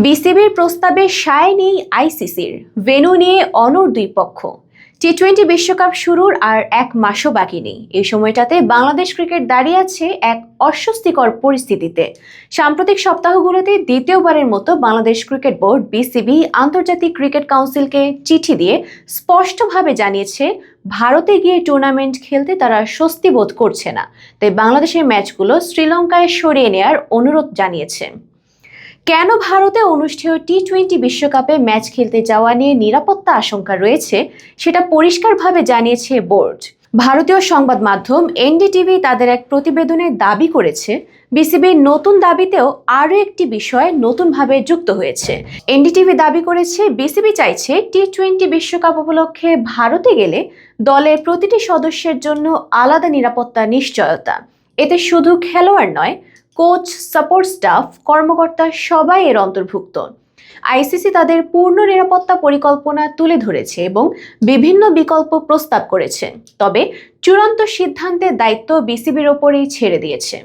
বিসিবির প্রস্তাবে সায় নেই আইসিসির, ভেন্যু নিয়ে অনড় দুই পক্ষ। টি-20 বিশ্বকাপ শুরুর আর এক মাসও বাকি নেই। এই সময়টাতে বাংলাদেশ ক্রিকেট দাঁড়িয়ে আছে এক অস্বস্তিকর পরিস্থিতিতে। সাম্প্রতিক সপ্তাহগুলোতে দ্বিতীয়বারের মতো বাংলাদেশ ক্রিকেট বোর্ড বিসিবি আন্তর্জাতিক ক্রিকেট কাউন্সিলকে চিঠি দিয়ে স্পষ্টভাবে জানিয়েছে, ভারতে গিয়ে টুর্নামেন্ট খেলতে তারা স্বস্তি বোধ করছে না। তাই বাংলাদেশের ম্যাচগুলো শ্রীলঙ্কায় সরিয়ে নেওয়ার অনুরোধ জানিয়েছে। কেন ভারতে অনুষ্ঠেয় টি-20 বিশ্বকাপে ম্যাচ খেলতে যাওয়া নিয়ে নিরাপত্তা আশঙ্কা রয়েছে সেটা পরিষ্কারভাবে জানিয়েছে বোর্ড। ভারতীয় সংবাদ মাধ্যম এনডিটিভি তাদের এক প্রতিবেদনে দাবি করেছে, বিসিবির নতুন দাবিতেও আরও একটি বিষয় নতুনভাবে যুক্ত হয়েছে। এনডিটিভি দাবি করেছে, বিসিবি চাইছে টি-20 বিশ্বকাপ উপলক্ষে ভারতে গেলে দলের প্রতিটি সদস্যের জন্য আলাদা নিরাপত্তা নিশ্চয়তা। এতে শুধু খেলোয়াড় নয়, কোচ, সাপোর্ট স্টাফ, কর্মকর্তা সবাই এর অন্তর্ভুক্ত। আইসিসি তাদের পূর্ণ নিরাপত্তা পরিকল্পনা তুলে ধরেছে এবং বিভিন্ন বিকল্প প্রস্তাব করেছে, তবে চূড়ান্ত সিদ্ধান্তের দায়িত্ব বিসিবির ওপরেই ছেড়ে দিয়েছে।